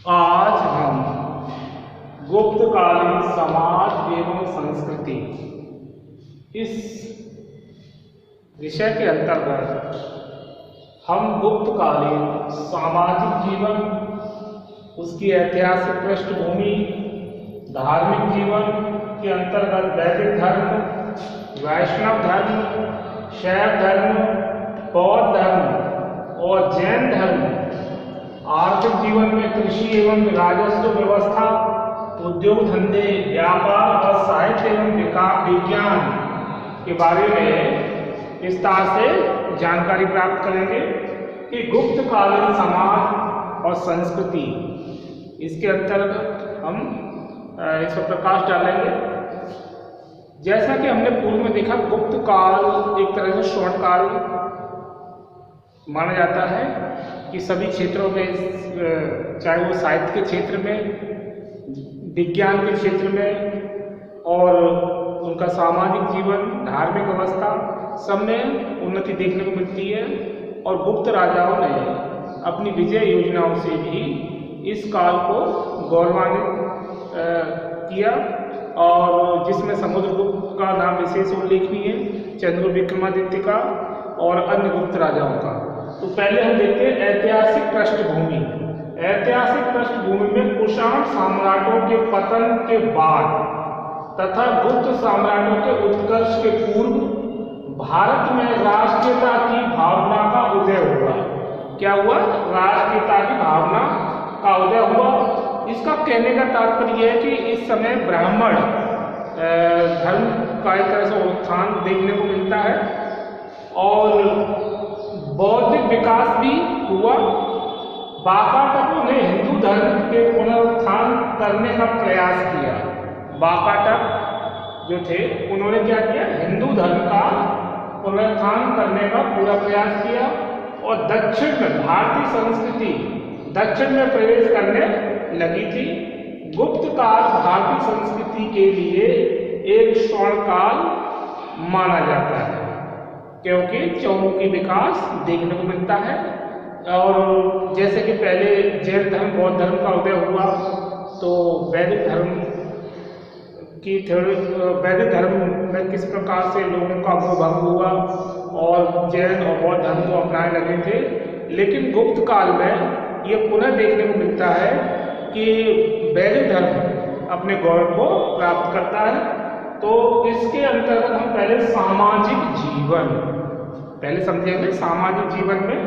आज हम गुप्तकालीन समाज एवं संस्कृति इस विषय के अंतर्गत हम गुप्तकालीन सामाजिक जीवन, उसकी ऐतिहासिक पृष्ठभूमि, धार्मिक जीवन के अंतर्गत वैदिक धर्म, वैष्णव धर्म, शैव धर्म, बौद्ध धर्म और जैन धर्म, आर्थिक जीवन में कृषि एवं राजस्व व्यवस्था, उद्योग धंधे, व्यापार और साहित्य एवं विज्ञान के बारे में विस्तार से जानकारी प्राप्त करेंगे कि गुप्तकालीन समाज और संस्कृति, इसके अंतर्गत हम इस पर प्रकाश डालेंगे। जैसा कि हमने पूर्व में देखा, गुप्त काल एक तरह से स्वर्णकाल माना जाता है कि सभी क्षेत्रों में, चाहे वो साहित्य के क्षेत्र में, विज्ञान के क्षेत्र में और उनका सामाजिक जीवन, धार्मिक अवस्था, सब में उन्नति देखने को मिलती है। और गुप्त राजाओं ने अपनी विजय योजनाओं से भी इस काल को गौरवान्वित किया, और जिसमें समुद्रगुप्त का नाम विशेष उल्लेखनीय है, चंद्र विक्रमादित्य का और अन्य गुप्त राजाओं का। तो पहले हम देखते हैं ऐतिहासिक पृष्ठभूमि। ऐतिहासिक पृष्ठभूमि में कुषाण साम्राटों के पतन के बाद तथा गुप्त साम्राटों के उत्कर्ष के पूर्व भारत में राष्ट्रीयता की भावना का उदय हुआ। क्या हुआ? राष्ट्रीयता की भावना का उदय हुआ। इसका कहने का तात्पर्य यह है कि इस समय ब्राह्मण धर्म का एक तरह से उत्थान देखने को मिलता है और बौद्धिक विकास भी हुआ। वाकाटकों ने हिंदू धर्म के पुनरुत्थान करने का प्रयास किया। वाकाटक जो थे, उन्होंने क्या किया? हिंदू धर्म का पुनरुत्थान करने का पूरा प्रयास किया और दक्षिण में भारतीय संस्कृति दक्षिण में प्रवेश करने लगी थी। गुप्त काल भारतीय संस्कृति के लिए एक स्वर्णकाल माना जाता है, क्योंकि चौमुखी विकास देखने को मिलता है। और जैसे कि पहले जैन धर्म, बौद्ध धर्म का उदय हुआ, तो वैदिक धर्म की वैदिक धर्म में किस प्रकार से लोगों का मोह भंग हुआ और जैन और बौद्ध धर्म को अपनाने लगे थे। लेकिन गुप्त काल में ये पुनः देखने को मिलता है कि वैदिक धर्म अपने गौरव को प्राप्त करता है। तो इसके अंतर्गत हम पहले सामाजिक जीवन पहले समझेंगे। सामाजिक जीवन में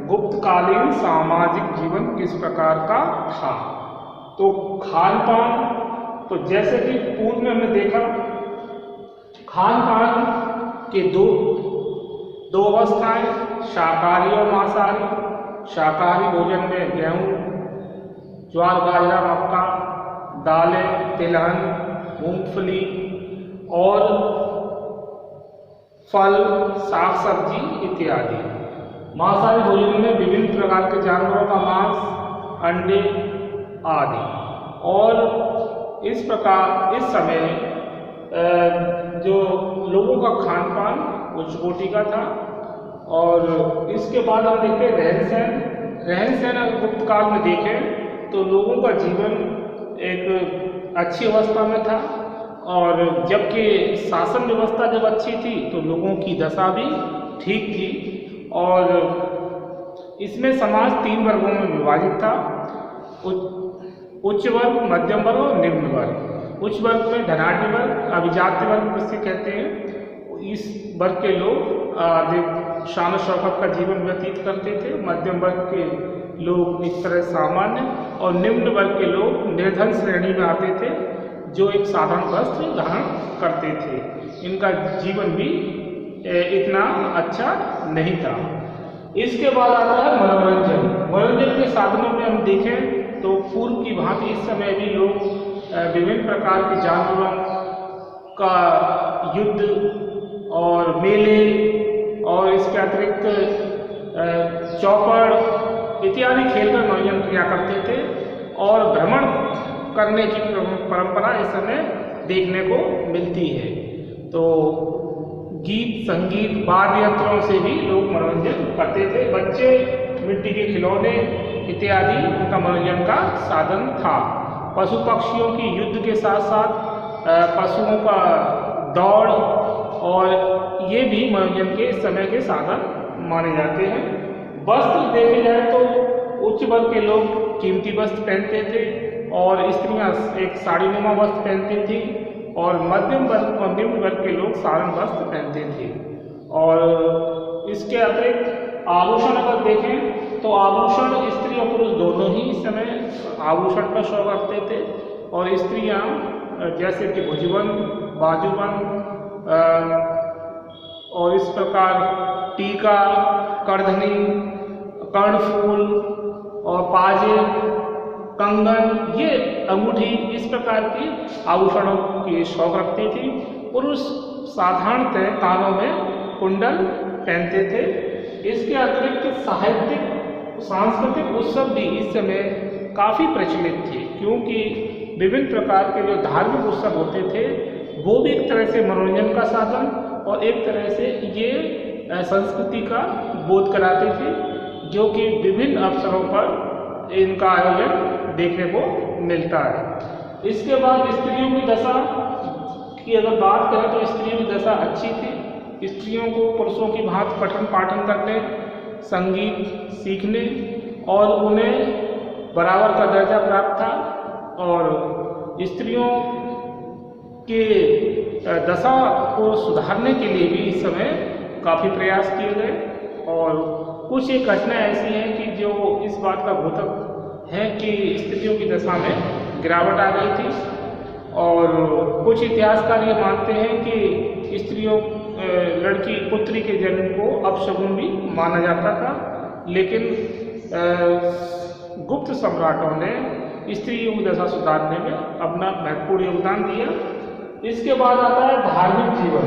गुप्तकालीन सामाजिक जीवन किस प्रकार का था। तो खान पान, तो जैसे कि पूर्व में हमने देखा, खान पान के दो अवस्थाएं, शाकाहारी और मांसाहारी। शाकाहारी भोजन में गेहूं, ज्वार, बाजरा, मक्का, दालें, तिलहन, मूंगफली और फल, साग सब्जी इत्यादि। मांसाहारी भोजन में विभिन्न प्रकार के जानवरों का मांस, अंडे आदि। और इस प्रकार इस समय जो लोगों का खान पान उच्च कोटि का था। और इसके बाद हम देखते हैं रहन सहन। रहन सहन अगर गुप्त काल में देखें तो लोगों का जीवन एक अच्छी अवस्था में था, और जबकि शासन व्यवस्था जब अच्छी थी तो लोगों की दशा भी ठीक थी। और इसमें समाज 3 वर्गों में विभाजित था, उच्च वर्ग, मध्यम वर्ग और निम्न वर्ग। उच्च वर्ग में धनाढ्य वर्ग, अभिजात्य वर्ग जिसे कहते हैं, इस वर्ग के लोग शान शौकत का जीवन व्यतीत करते थे। मध्यम वर्ग के लोग एक तरह सामान्य, और निम्न वर्ग के लोग निर्धन श्रेणी में आते थे, जो एक साधारण वस्त्र धारण करते थे। इनका जीवन भी इतना अच्छा नहीं था। इसके बाद आता है मनोरंजन। मनोरंजन के साधनों में हम देखें तो पूर्व की भांति इस समय भी लोग विभिन्न प्रकार के जानवरों का युद्ध और मेले, और इसके अतिरिक्त चौपड़ इत्यादि खेलकर मनोरंजन किया करते थे। और भ्रमण करने की परंपरा इस समय देखने को मिलती है। तो गीत, संगीत, वाद्य यंत्रों से भी लोग मनोरंजन करते थे। बच्चे मिट्टी के खिलौने इत्यादि उनका मनोरंजन का साधन था। पशु पक्षियों की युद्ध के साथ साथ पशुओं का दौड़ और ये भी मनोरंजन के समय के साधन माने जाते हैं। वस्त्र देखे जाए तो उच्च वर्ग के लोग कीमती वस्त्र पहनते थे और स्त्रियां एक साड़ीनुमा वस्त्र पहनती थी और मध्यम वर्ग के लोग सारण वस्त्र पहनते थे। और इसके अतिरिक्त आभूषण अगर देखें तो आभूषण स्त्री और पुरुष दोनों ही इस समय आभूषण का शौक रखते थे और स्त्रियां जैसे कि भुजबंद, बाजूबंद और इस प्रकार टीका, करधनी, कर्णफूल और पाजे, कंगन, ये अंगूठी, इस प्रकार की आभूषणों के शौक रखती थी। पुरुष साधारणतः कानों में कुंडल पहनते थे। इसके अतिरिक्त साहित्यिक सांस्कृतिक उत्सव भी इस समय काफ़ी प्रचलित थे, क्योंकि विभिन्न प्रकार के जो धार्मिक उत्सव होते थे वो भी एक तरह से मनोरंजन का साधन और एक तरह से ये संस्कृति का बोध कराते थे, जो कि विभिन्न अवसरों पर इनका आयोजन देखने को मिलता है। इसके बाद स्त्रियों की दशा की अगर बात करें तो स्त्रियों की दशा अच्छी थी। स्त्रियों को पुरुषों की भांति पठन पाठन करने, संगीत सीखने और उन्हें बराबर का दर्जा प्राप्त था और स्त्रियों के दशा को सुधारने के लिए भी इस समय काफ़ी प्रयास किए गए। और कुछ एक घटना ऐसी हैं कि जो इस बात का द्योतक है कि स्त्रियों की दशा में गिरावट आ गई थी और कुछ इतिहासकार ये मानते हैं कि स्त्रियों लड़की पुत्री के जन्म को अपशगुन भी माना जाता था, लेकिन गुप्त सम्राटों ने स्त्रियों की दशा सुधारने में अपना महत्वपूर्ण योगदान दिया। इसके बाद आता है धार्मिक जीवन।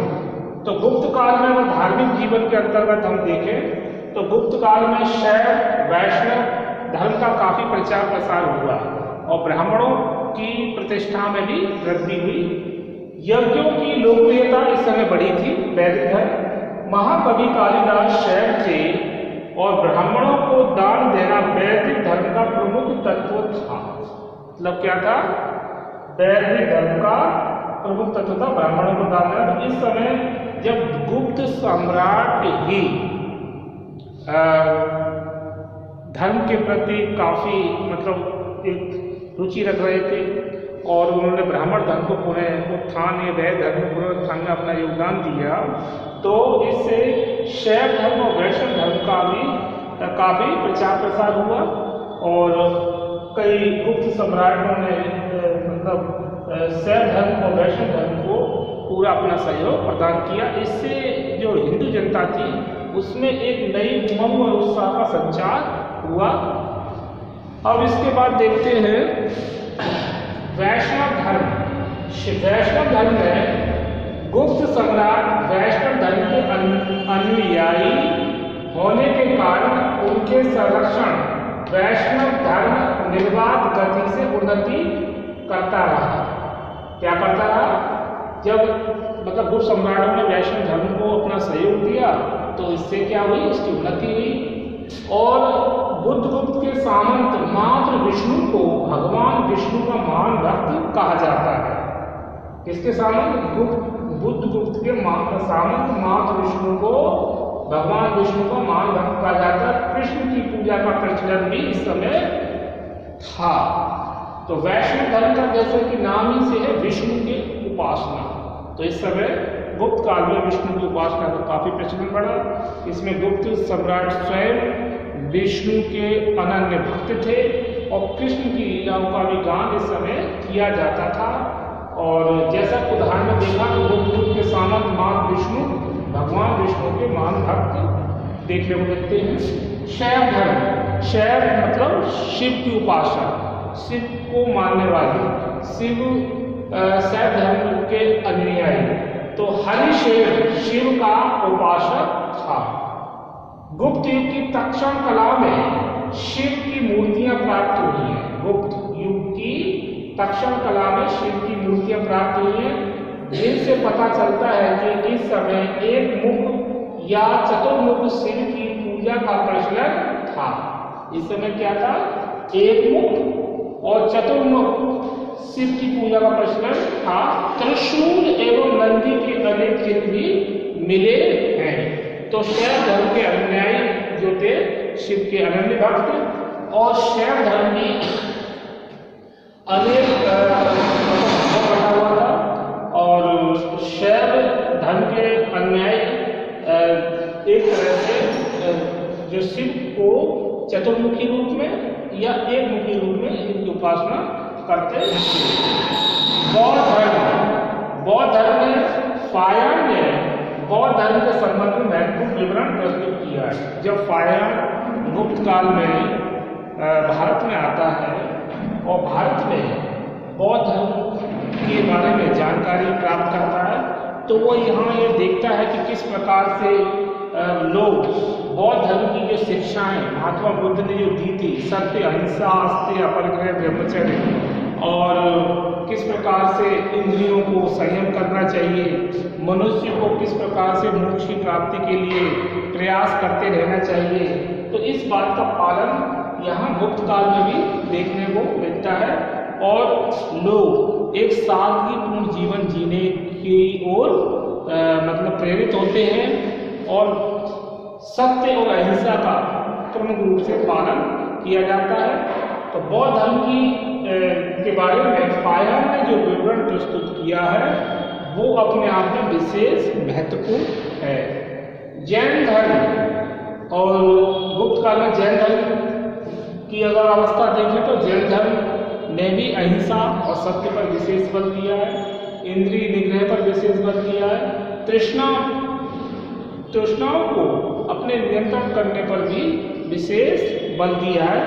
तो गुप्त काल में अगर धार्मिक जीवन के अंतर्गत हम देखें तो गुप्त काल में शैव वैष्णव धर्म का काफ़ी प्रचार प्रसार हुआ और ब्राह्मणों की प्रतिष्ठा में भी वृद्धि हुई। यज्ञों की लोकप्रियता इस समय बढ़ी थी। वैदिक धर्म, महाकवि कालिदास शैव थे और ब्राह्मणों को दान देना वैदिक धर्म का प्रमुख तत्व था। मतलब क्या था? वैदिक धर्म का प्रमुख तत्व था ब्राह्मणों को दान देना। तो इस समय जब गुप्त सम्राट ही धर्म के प्रति काफ़ी मतलब एक रुचि रख रहे थे और उन्होंने ब्राह्मण धर्म को पुनः उत्थान या वैदिक धर्म को पुनरुत्थान में अपना योगदान दिया, तो इससे शैव धर्म और वैष्णव धर्म का भी काफ़ी प्रचार प्रसार हुआ और कई गुप्त सम्राटों ने मतलब शैव धर्म और वैष्णव धर्म को पूरा अपना सहयोग प्रदान किया। इससे जो हिंदू जनता थी उसमें एक नई उमंग और उत्साह का संचार हुआ। अब इसके बाद देखते हैं वैष्णव धर्म। वैष्णव धर्म में गुप्त सम्राट वैष्णव धर्म के अनुयायी होने के कारण उनके संरक्षण वैष्णव धर्म निर्बाध गति से उन्नति करता रहा। क्या करता रहा? जब मतलब गुप्त सम्राटों ने वैष्णव धर्म को अपना सहयोग दिया तो इससे क्या हुई? इसकी उन्नति हुई और बुद्धगुप्त के सामंत मात्र विष्णु को भगवान विष्णु का महान भक्त कहा जाता है। किसके सामंत? बुद्धगुप्त के सामंत मात्र विष्णु को भगवान विष्णु का महान भक्त कहा जाता है। कृष्ण की पूजा का प्रचलन भी इस समय था। तो वैष्णव धर्म का जैसे कि नाम ही से है विष्णु की उपासना, तो इस समय गुप्त काल में विष्णु की उपासना का काफी प्रचलन बढ़ा। इसमें गुप्त सम्राट स्वयं विष्णु के अनन्य भक्त थे और कृष्ण की लीलाओं का भी गान इस समय किया जाता था। और जैसा उदाहरण में देखा तो बुद्धगुप्त के सामंत मात्र विष्णु भगवान विष्णु के महान भक्त देखने को मिलते हैं। शैव धर्म, शैव मतलब शिव की उपासना, शिव को मानने वाले, शैव धर्म के अनुयायी। तो हरिशैव शिव का उपासक था। गुप्त युग की तक्षण कला में शिव की मूर्तियां प्राप्त हुई हैं। गुप्त युग की तक्षण कला में शिव की मूर्तियां प्राप्त हुई हैं, जिनसे पता चलता है कि इस समय एक मुख या चतुर्मुख शिव की पूजा का प्रचलन था। इस समय क्या था, एक मुख और चतुर्मुख शिव की पूजा का प्रचलन था। त्रिशूल एवं नंदी के अनेक चिन्ह भी मिले हैं। तो शैव धर्म के अनुयायी जो थे शिव के अनन्य भक्त, और शैव धर्म की अनेक बना हुआ था, और शैव धर्म के अनुयायी एक तरह से जो शिव को चतुर्मुखी रूप में या एक मुखी रूप में इनकी उपासना करते हैं। बौद्ध धर्म ने फायान ने बौद्ध धर्म के संबंध में महत्वपूर्ण विवरण प्रस्तुत किया है। जब फायान गुप्त काल में भारत में आता है और भारत में बौद्ध धर्म के बारे में जानकारी प्राप्त करता है, तो वो यहाँ ये देखता है कि किस प्रकार से लोग बौद्ध धर्म की जो शिक्षाएं महात्मा बुद्ध ने जो दी थी, सत्य, अहिंसा, अस्त्य, अपरिग्रह, ब्रह्मचर्य, और किस प्रकार से इंद्रियों को संयम करना चाहिए, मनुष्य को किस प्रकार से मोक्ष की प्राप्ति के लिए प्रयास करते रहना चाहिए। तो इस बात का पालन यहाँ गुप्त काल में भी देखने को मिलता है, और लोग एक सादगीपूर्ण जीवन जीने की ओर मतलब प्रेरित होते हैं, और सत्य और अहिंसा का प्रमुख रूप से पालन किया जाता है। तो बौद्ध धर्म के बारे में फायान ने जो विवरण प्रस्तुत किया है वो अपने आप में विशेष महत्वपूर्ण है। जैन धर्म, और गुप्त काल में जैन धर्म की अगर अवस्था देखें तो जैन धर्म ने भी अहिंसा और सत्य पर विशेष बल दिया है, इंद्रिय निग्रह पर विशेष बल दिया है, तृष्णाओं को अपने नियंत्रण करने पर भी विशेष बल दिया है।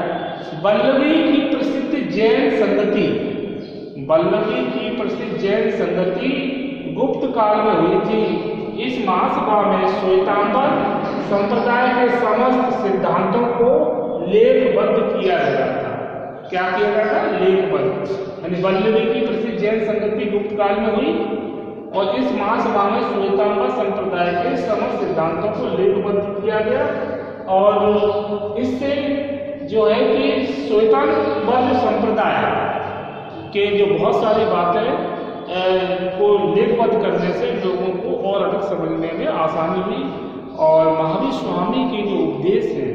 वल्लभी की प्रसिद्ध जैन संगति गुप्त काल में हुई थी। इस महासभा में श्वेतांबर संप्रदाय के समस्त सिद्धांतों को लेखबद्ध किया गया था। क्या किया गया था? लेखबद्ध। यानी वल्लभी की प्रसिद्ध जैन संगति गुप्त काल में हुई, और इस महासभा में श्वेतांबर संप्रदाय के समस्त सिद्धांतों को लेखबद्ध किया गया, और इससे जो है कि श्वेतांबर संप्रदाय के जो बहुत सारी बातें को लेखबद्ध करने से लोगों को और अधिक समझने में आसानी हुई, और महावीर स्वामी के जो उपदेश हैं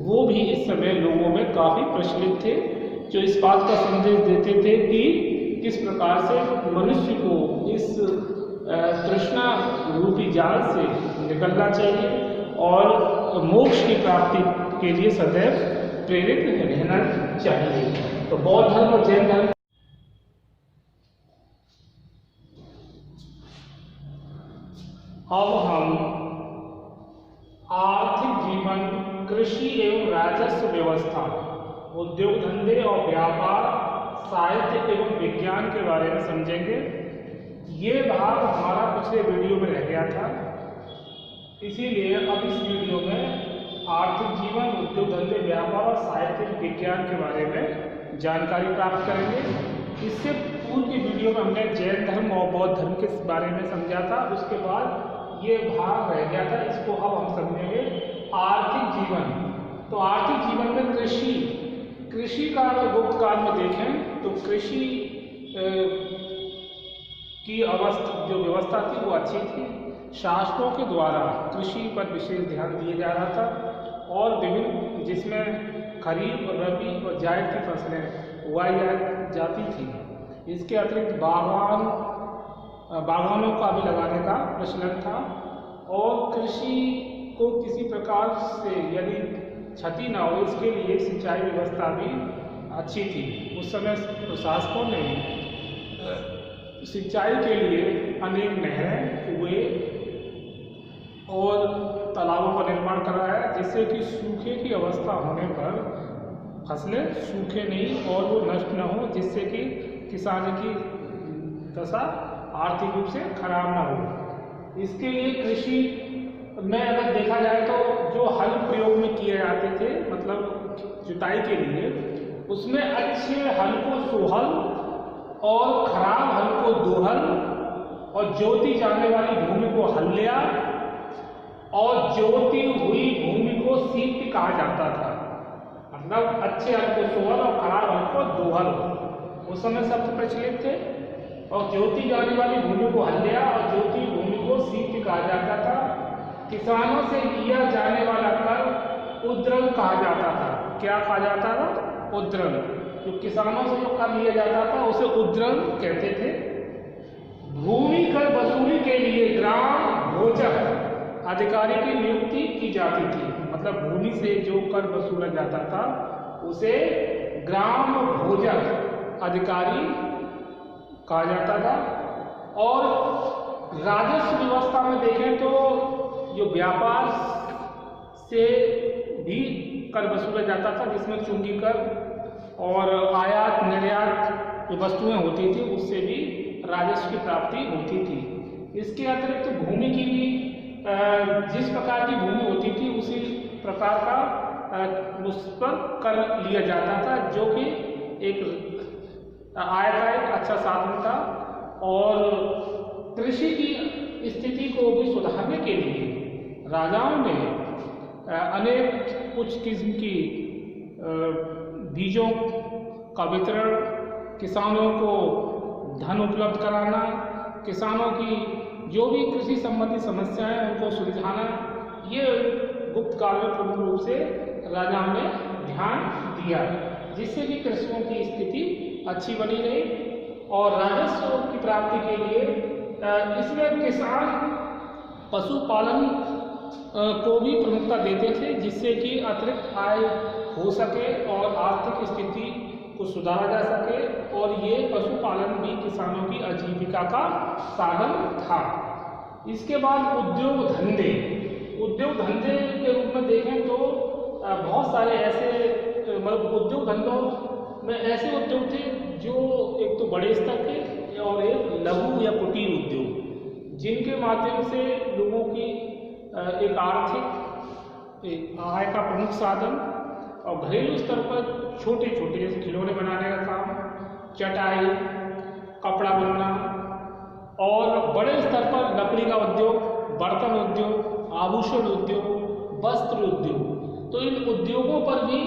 वो भी इस समय लोगों में काफ़ी प्रचलित थे, जो इस बात का संदेश देते थे कि किस प्रकार से मनुष्य को इस तृष्णा रूपी जाल से निकलना चाहिए और मोक्ष की प्राप्ति के लिए सदैव प्रेरित रहना चाहिए। तो बौद्ध धर्म और जैन धर्म अब हम आर्थिक जीवन, कृषि एवं राजस्व व्यवस्था, उद्योग धंधे और व्यापार, साहित्य एवं विज्ञान के बारे में समझेंगे। ये भाग हमारा पिछले वीडियो में रह गया था, इसीलिए अब इस वीडियो में आर्थिक जीवन, उद्योग धंधे, व्यापार और साहित्य विज्ञान के बारे में जानकारी प्राप्त करेंगे। इससे पूर्व की वीडियो में हमने जैन धर्म और बौद्ध धर्म के बारे में समझा था, उसके बाद ये भाग रह गया था, इसको अब हम समझेंगे आर्थिक जीवन। तो आर्थिक जीवन में कृषि का अगर गुप्त काल में देखें तो कृषि की जो व्यवस्था थी वो अच्छी थी। शासकों के द्वारा कृषि पर विशेष ध्यान दिया जा रहा था, और विभिन्न जिसमें खरीफ, रबी और जायद की फसलें उगाई जाती थी। इसके अतिरिक्त बागवानों का भी लगाने का प्रचलन था, और कृषि को किसी प्रकार से यदि क्षति न हो इसके लिए सिंचाई व्यवस्था भी अच्छी थी। उस समय प्रशासकों ने सिंचाई के लिए अनेक नहरें, कुएं और तालाबों का निर्माण कराया, जिससे कि सूखे की अवस्था होने पर फसलें सूखे नहीं और वो नष्ट न हो, जिससे कि किसान की दशा आर्थिक रूप से खराब ना हो। इसके लिए कृषि में अगर देखा जाए तो जो हल प्रयोग में किए जाते थे, मतलब जुताई के लिए, उसमें अच्छे हल को सोहल और खराब हल को दोहल, और जोती जाने वाली भूमि को हल्या और जोती हुई भूमि को सीत कहा जाता था। मतलब अच्छे अर्थ को सोहर और खराब अर्थ को दोहर उस समय शब्द प्रचलित थे। और ज्योति जाने वाली भूमि को हल्या और ज्योति भूमि को सीत कहा जाता था। किसानों से लिया जाने वाला कर उद्रम कहा जाता था। क्या कहा जाता था? उद्रम। जो किसानों से जो कर लिया जाता था उसे उद्रम कहते थे। भूमि कर वसूली के लिए ग्राम भोजक अधिकारी की नियुक्ति की जाती थी। मतलब भूमि से जो कर वसूला जाता था उसे ग्राम भोजक अधिकारी कहा जाता था। और राजस्व व्यवस्था में देखें तो जो व्यापार से भी कर वसूला जाता था, जिसमें चुंगी कर और आयात निर्यात जो वस्तुएं होती थी उससे भी राजस्व की प्राप्ति होती थी। इसके अतिरिक्त भूमि की भी जिस प्रकार की भूमि होती थी उसी प्रकार का उस पर कर लिया जाता था, जो कि एक आय का एक अच्छा साधन था। और कृषि की स्थिति को भी सुधारने के लिए राजाओं ने अनेक कुछ किस्म की बीजों का वितरण, किसानों को धन उपलब्ध कराना, किसानों की जो भी कृषि संबंधी समस्याएं उनको सुलझाना, ये गुप्त काल में प्रमुख रूप से राजाओं ने ध्यान दिया, जिससे कि कृषकों की स्थिति अच्छी बनी रही। और राजस्व की प्राप्ति के लिए इसमें किसान पशुपालन को भी प्रमुखता देते थे, जिससे कि अतिरिक्त आय हो सके और आर्थिक स्थिति को सुधारा जा सके। और ये पशुपालन भी किसानों की आजीविका का साधन था। इसके बाद उद्योग धंधे के रूप में देखें तो बहुत सारे ऐसे मतलब उद्योग धंधों में ऐसे उद्योग थे जो एक तो बड़े स्तर के और एक लघु या कुटीर उद्योग, जिनके माध्यम से लोगों की एक आर्थिक आय का प्रमुख साधन और घरेलू स्तर पर छोटे छोटे जैसे खिलौने बनाने का काम, चटाई, कपड़ा बुनना, और बड़े स्तर पर लकड़ी का उद्योग, बर्तन उद्योग, आभूषण उद्योग, वस्त्र उद्योग। तो इन उद्योगों पर भी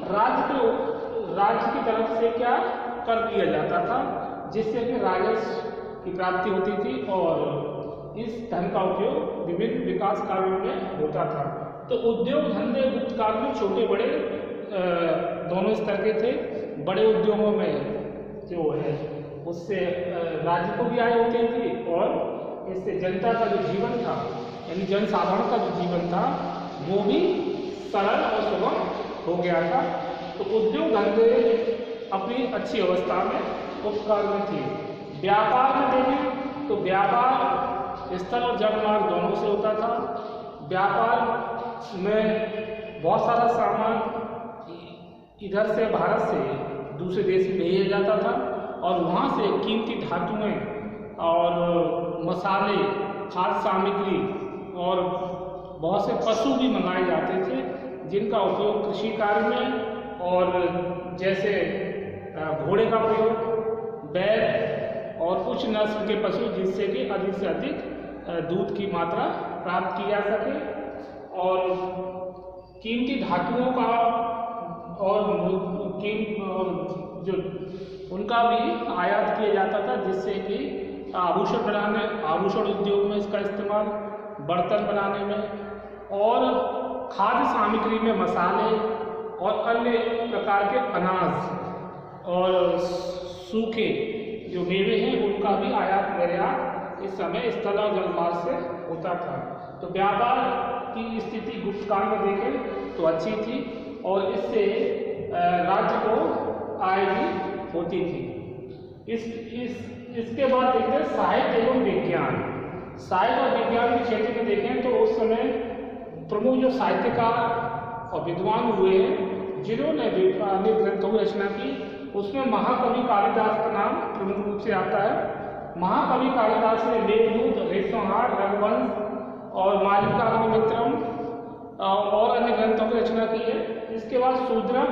राज्य की तरफ से क्या कर दिया जाता था, जिससे कि राजस्व की प्राप्ति होती थी और इस धन का उपयोग विभिन्न विकास कार्यों में होता था। तो उद्योग धंधे गुप्त काल में छोटे बड़े दोनों स्तर के थे। बड़े उद्योगों में जो है उससे राज्य को भी आय होती थी और इससे जनता का जो जीवन था, यानी जनसाधारण का जो जीवन था, वो भी सरल और सुगम हो गया था। तो उद्योग धंधे अपनी अच्छी अवस्था में गुप्त काल में थे। व्यापार में देखें तो व्यापार स्थल और जलमार्ग दोनों से होता था। व्यापार में बहुत सारा सामान इधर से भारत से दूसरे देश में भेजा जाता था और वहाँ से कीमती धातुएं और मसाले, खाद्य सामग्री और बहुत से पशु भी मंगाए जाते थे, जिनका उपयोग कृषि कार्य में और जैसे घोड़े का प्रयोग, बैल और उच्च नस्ल के पशु, जिससे कि अधिक से अधिक दूध की मात्रा प्राप्त की जा सके, और कीमती धातुओं का और जो उनका भी आयात किया जाता था, जिससे कि आभूषण उद्योग में इसका इस्तेमाल, बर्तन बनाने में और खाद्य सामग्री में मसाले और अन्य प्रकार के अनाज और सूखे जो मेवे हैं उनका भी आयात निर्यात इस समय स्थल और जलमार्ग से होता था। तो व्यापार की स्थिति गुप्त काल में देखें तो अच्छी थी और इससे राज्य को आय भी होती थी। इसके बाद देखते हैं साहित्य एवं विज्ञान। साहित्य और विज्ञान के क्षेत्र में देखें तो उस समय प्रमुख जो साहित्यकार और विद्वान हुए हैं, जिन्होंने अनेक ग्रंथों की रचना की, उसमें महाकवि कालिदास का नाम प्रमुख रूप से आता है। महाकवि कालिदास ने मेघदूत, ऋतुसंहार, रघुवंश और मालिकाग्निमित्रम और अन्य ग्रंथों की रचना की है। इसके बाद शूद्रक,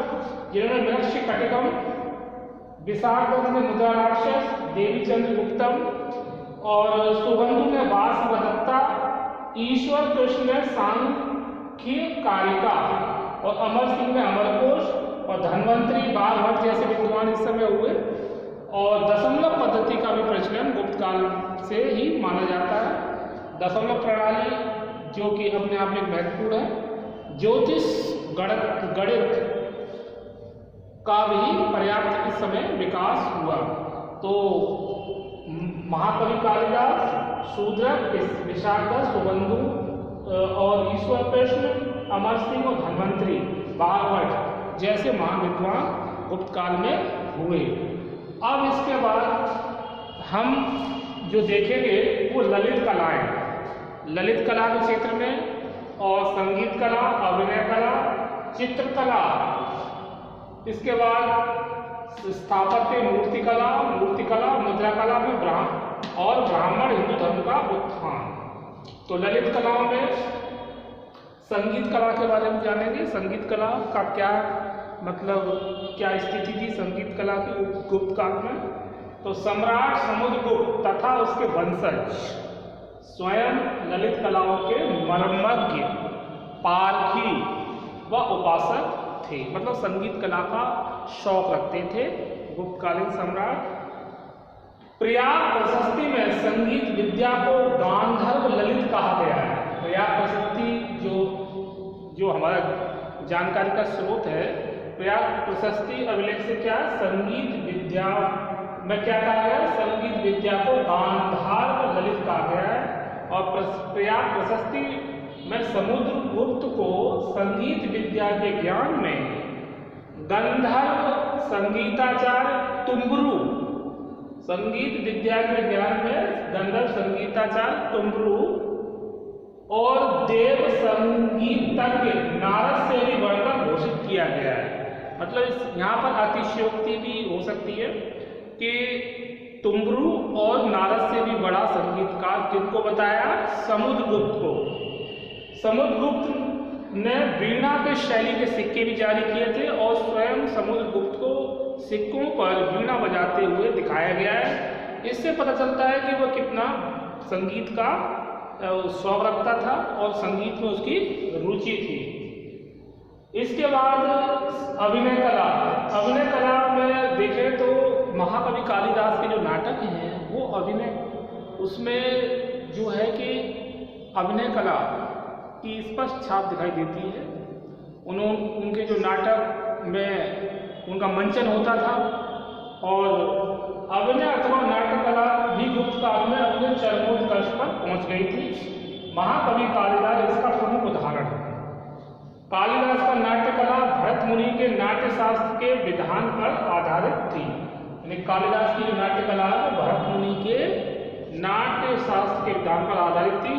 जिन्होंने मृक्षकटिकम, विशाखदत्त ने मुद्राराक्षस, देवीचंद्र गुप्तम और सुबंधु ने वासवदत्ता, ईश्वर कृष्ण ने सांख्य कारिका और अमर सिंह ने अमरकोश और धन्वंतरी, बालभट्ट जैसे विद्वान इस समय हुए। और दशमलव पद्धति का भी प्रचलन गुप्त काल से ही माना जाता है। दशमलव प्रणाली जो कि अपने आप में महत्वपूर्ण है। ज्योतिष गणित का भी पर्याप्त इस समय विकास हुआ। तो महाकवि कालिदास, शूद्रक, विशाखदत्त, सुबंधु और ईश्वर कृष्ण, अमर सिंह और धन्वंतरी, बालभट्ट जैसे महान विद्वान गुप्त काल में हुए। अब इसके बाद हम जो देखेंगे वो ललित कलाएं। ललित कला के क्षेत्र में और संगीत कला, अभिनय कला, चित्रकला, इसके बाद स्थापत्य, मूर्तिकला, मुद्रा कला में ब्राह्मण हिंदू धर्म का उत्थान। तो ललित कलाओं में संगीत कला के बारे में जानेंगे। संगीत कला का क्या मतलब, क्या स्थिति थी संगीत कला की गुप्त काल में। तो सम्राट समुद्रगुप्त तथा उसके वंशज स्वयं ललित कलाओं के मर्मज्ञ, पारखी व उपासक थे। मतलब संगीत कला का शौक रखते थे गुप्तकालीन सम्राट। प्रयाग प्रशस्ति में संगीत विद्या को गांधर्व ललित कहा गया है। प्रयाग प्रशस्ति जो हमारा जानकारी का स्रोत है, प्रयाग प्रशस्ति अभिलेख से क्या संगीत विद्या में क्या कहा गया है, संगीत विद्या को गांधार ललित कहा गया है। और प्रयाग प्रशस्ति में समुद्रगुप्त को संगीत विद्या के ज्ञान में गंधर्व संगीताचार्य तुम्ब्रू, संगीत विद्या के ज्ञान में गंधर्व संगीताचार्य तुम्ब्रू और देव संगीतज्ञ नारद से भी बढ़कर घोषित किया गया है। मतलब यहाँ पर अतिशयोक्ति भी हो सकती है कि तुम्ब्रू और नारद से भी बड़ा संगीतकार किनको बताया, समुद्रगुप्त को। समुद्रगुप्त ने वीणा के शैली के सिक्के भी जारी किए थे और स्वयं समुद्रगुप्त को सिक्कों पर वीणा बजाते हुए दिखाया गया है। इससे पता चलता है कि वह कितना संगीत का शौक रखता था और संगीत में उसकी रुचि थी। इसके बाद अभिनय कला। अभिनय कला में देखें तो महाकवि कालिदास के जो नाटक हैं वो अभिनय, उसमें जो है कि अभिनय कला की स्पष्ट छाप दिखाई देती है। उनके जो नाटक में उनका मंचन होता था और अभिनय अथवा नाटक कला भी गुप्त काल में अपने चरमोत्कर्ष पर पहुंच गई थी। महाकवि कालिदास इसका प्रमुख उदाहरण है। कालिदास का नाट्य कला भरत मुनि के नाट्य शास्त्र के विधान पर आधारित थी। यानी कालिदास की जो नाट्य कला है भरत मुनि के नाट्य शास्त्र के विधान पर आधारित थी।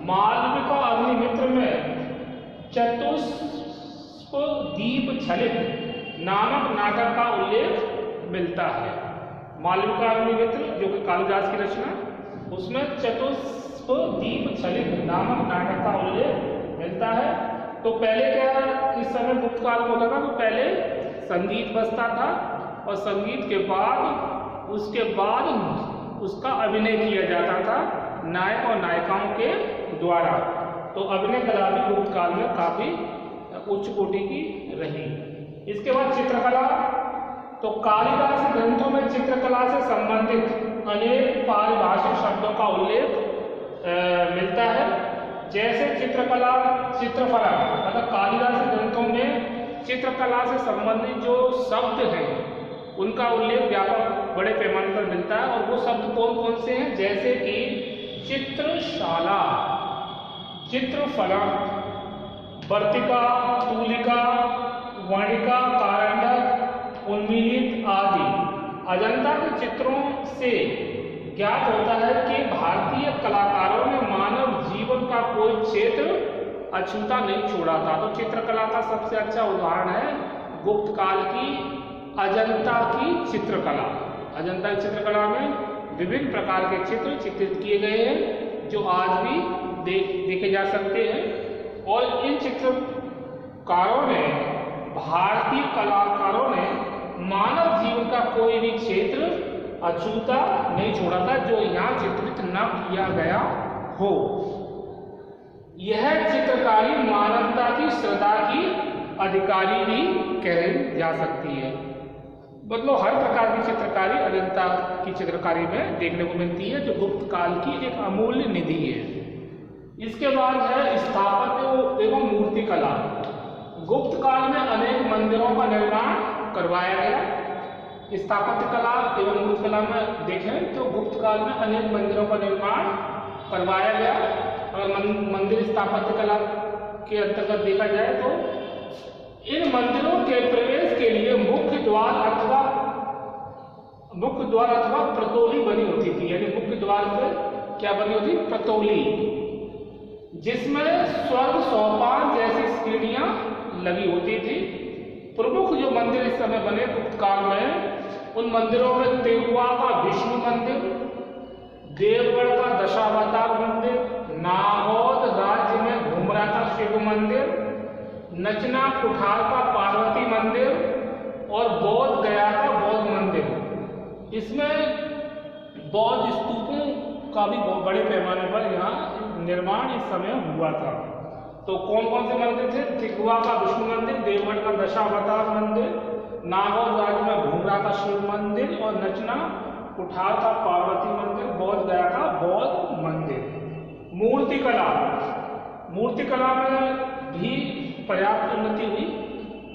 मालविका अग्निमित्र में चतुष्प दीप छलित नामक नाटक का उल्लेख मिलता है। मालविका अग्निमित्र जो कि कालिदास की रचना, उसमें चतुष्प दीप छलित नामक नाटक का उल्लेख मिलता है। तो पहले क्या इस समय गुप्त काल में होता था, तो पहले संगीत बजता था और संगीत के बाद उसके बाद उसका अभिनय किया जाता था नायक और नायिकाओं के द्वारा। तो अभिनय कला भी गुप्त काल में काफी उच्च कोटि की रही। इसके बाद चित्रकला। तो कालिदास ग्रंथों में चित्रकला से संबंधित अनेक पारिभाषिक शब्दों का उल्लेख मिलता है। जैसे चित्रकला, चित्रफलक, मतलब कालिदास ग्रंथों में चित्रकला से संबंधित जो शब्द हैं उनका उल्लेख व्यापक बड़े पैमाने पर मिलता है। और वो शब्द कौन कौन से हैं, जैसे कि चित्रशाला, चित्रफलक, वर्तिका, तूलिका, वर्णिका, कारंडक, उन्मीलित आदि। अजंता के चित्रों से ज्ञात होता है कि भारतीय कलाकारों ने मानव जीवन का कोई क्षेत्र अछूता नहीं छोड़ा था। तो चित्रकला का सबसे अच्छा उदाहरण है गुप्त काल की अजंता की चित्रकला। अजंता की चित्रकला में विभिन्न प्रकार के चित्र चित्रित किए गए हैं जो आज भी देखे जा सकते हैं। और इन चित्रकारों ने, भारतीय कलाकारों ने मानव जीवन का कोई भी क्षेत्र अछूता नहीं छोड़ा था जो यहाँ चित्रित न किया गया हो। यह चित्रकारी मानवता की श्रद्धा की अधिकारी भी कही जा सकती है। मतलब हर प्रकार की चित्रकारी अजंता की चित्रकारी में देखने को मिलती है, जो गुप्त काल की एक अमूल्य निधि है। इसके बाद है स्थापत्य एवं मूर्ति कला। गुप्त काल में अनेक मंदिरों का निर्माण करवाया गया। स्थापत्य कला एवं मूर्ति कला में देखें तो गुप्त काल में अनेक मंदिरों का निर्माण करवाया गया। अगर मंदिर स्थापत्य कला के अंतर्गत देखा जाए तो इन मंदिरों के प्रवेश के लिए मुख्य द्वार अथवा प्रतोली बनी होती थी। यानी मुख्य द्वार पर क्या बनी होती? प्रतोली, जिसमें स्वर्ग सोपान जैसी सीढ़ियां लगी होती थी। प्रमुख जो मंदिर इस समय बने गुप्त काल में, उन मंदिरों में तेहुआ का विष्णु मंदिर, देवगढ़ का दशावतार मंदिर, नागौद राज्य में घुमरा का शिव मंदिर, नचना कुठार का पार्वती मंदिर और बोध गया का बौद्ध मंदिर। इसमें बौद्ध स्तूपों का भी बहुत बड़े पैमाने पर यहाँ निर्माण इस समय हुआ था। तो कौन कौन से मंदिर थे? तिगुआ का विष्णु मंदिर, देवगढ़ का दशावतार मंदिर, नागौर राज्य में घुमरा का शिव मंदिर और नचना कुठार का पार्वती मंदिर, बोध गया का बौद्ध मंदिर। मूर्तिकला, मूर्तिकला में भी पर्याप्त उन्नति हुई।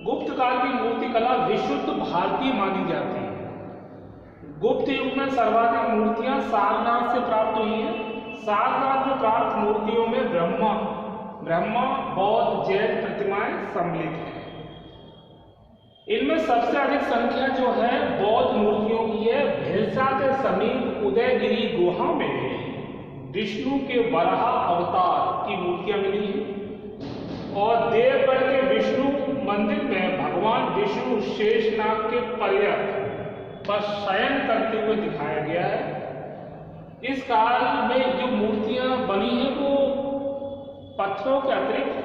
गुप्त काल की मूर्तिकला विशुद्ध भारतीय मानी जाती है। गुप्त युग में सर्वाधिक मूर्तियां सारनाथ से प्राप्त हुई हैं। सारनाथ में प्राप्त मूर्तियों में ब्रह्मा, बौद्ध, जैन प्रतिमाएं सम्मिलित हैं। इनमें सबसे अधिक संख्या जो है बौद्ध मूर्तियों की है। भिलसा के समीप उदयगिरी गुहा में विष्णु के वराह अवतार की मूर्तियां मिली हैं और देवगढ़ के विष्णु मंदिर में भगवान विष्णु शेषनाग के पर्यट पर शयन करते हुए दिखाया गया है। इस काल में जो मूर्तियां बनी हैं वो पत्थरों के अतिरिक्त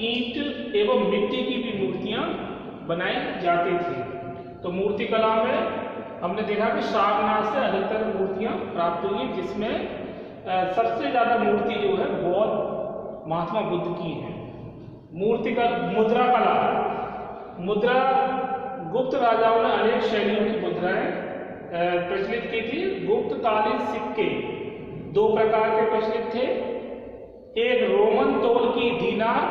ईंट एवं मिट्टी की भी मूर्तियां बनाई जाती थी। तो मूर्ति कला में हमने देखा कि सारनाथ से अधिकतर मूर्तियां प्राप्त हुई, जिसमें सबसे ज्यादा मूर्ति जो है बौद्ध महात्मा बुद्ध की है। मूर्ति का मुद्रा कला, मुद्रा गुप्त राजाओं ने अनेक शैलियों की मुद्राएं प्रचलित की थी। गुप्त कालीन सिक्के दो प्रकार के प्रचलित थे। एक रोमन तोल की दीनार,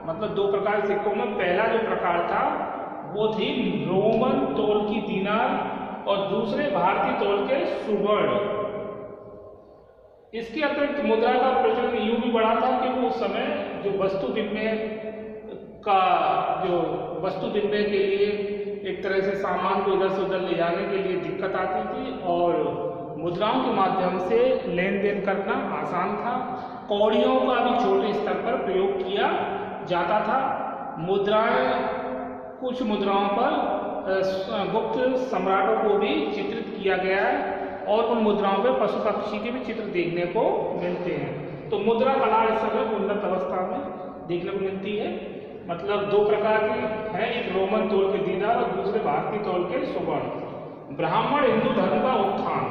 मतलब दो प्रकार के सिक्कों में पहला जो प्रकार था वो थी रोमन तोल की दीनार और दूसरे भारतीय तोल के सुवर्ण। इसके अतिरिक्त मुद्रा का प्रचलन यूं भी बढ़ा था कि उस समय जो वस्तु विनिमय के लिए एक तरह से सामान को इधर से उधर ले जाने के लिए दिक्कत आती थी और मुद्राओं के माध्यम से लेन देन करना आसान था। कौड़ियों का भी छोटे स्तर पर प्रयोग किया जाता था। कुछ मुद्राओं पर गुप्त सम्राटों को भी चित्रित किया गया है और उन मुद्राओं पर पशु पक्षी के भी चित्र देखने को मिलते हैं। तो मुद्रा कला इस समय उन्नत अवस्था में देखने को मिलती है। मतलब दो प्रकार की है, एक रोमन तोल के दीनार और दूसरे भारतीय तोल के सुवर्ण। ब्राह्मण हिंदू धर्म का उत्थान,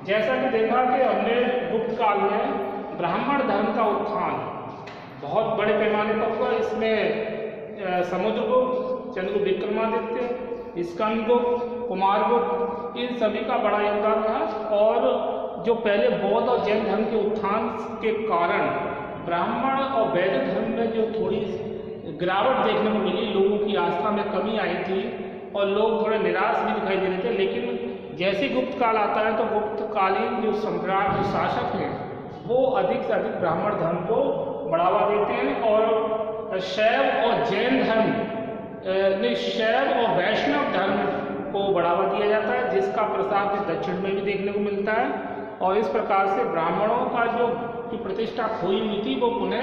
जैसा कि देखा कि हमने गुप्त काल में ब्राह्मण धर्म का उत्थान बहुत बड़े पैमाने पर हुआ। इसमें समुद्रगुप्त, चंद्रगुप्त विक्रमादित्य, स्कंदगुप्त, कुमारगुप्त, इन सभी का बड़ा योगदान था। और जो पहले बौद्ध और जैन धर्म के उत्थान के कारण ब्राह्मण और वैदिक धर्म में जो थोड़ी गिरावट देखने को मिली, लोगों की आस्था में कमी आई थी और लोग थोड़े निराश भी दिखाई दे रहे थे। लेकिन जैसे गुप्त काल आता है तो गुप्तकालीन जो सम्राट, जो शासक हैं, वो अधिक से अधिक ब्राह्मण धर्म को बढ़ावा देते हैं और शैव और जैन धर्म शैव और वैष्णव धर्म को बढ़ावा दिया जाता है, जिसका प्रसार दक्षिण में भी देखने को मिलता है। और इस प्रकार से ब्राह्मणों का जो प्रतिष्ठा खोई हुई थी वो पुनः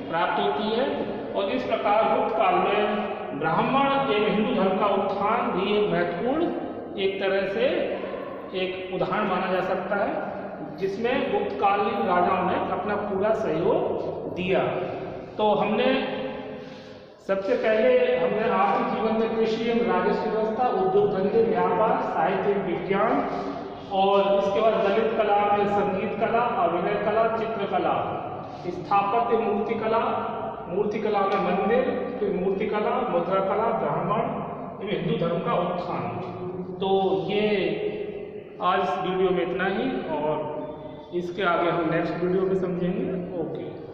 प्राप्त होती है। और इस प्रकार गुप्त काल में ब्राह्मण एवं हिंदू धर्म का उत्थान भी एक महत्वपूर्ण एक तरह से एक उदाहरण माना जा सकता है, जिसमें गुप्तकालीन राजाओं ने अपना पूरा सहयोग दिया। तो हमने सबसे पहले आर्थिक जीवन में कृषि एवं राजस्व व्यवस्था, उद्योग धंधे, व्यापार, साहित्य, विज्ञान और इसके बाद ललित कला में संगीत कला, अभिनय कला, चित्रकला, स्थापत्य, मूर्ति कला, मूर्तिकला में मंदिर, फिर मूर्तिकला, मुद्राकला, ब्राह्मण, ये हिंदू धर्म का उत्थान। तो ये आज वीडियो में इतना ही, और इसके आगे हम नेक्स्ट वीडियो में समझेंगे। ओके।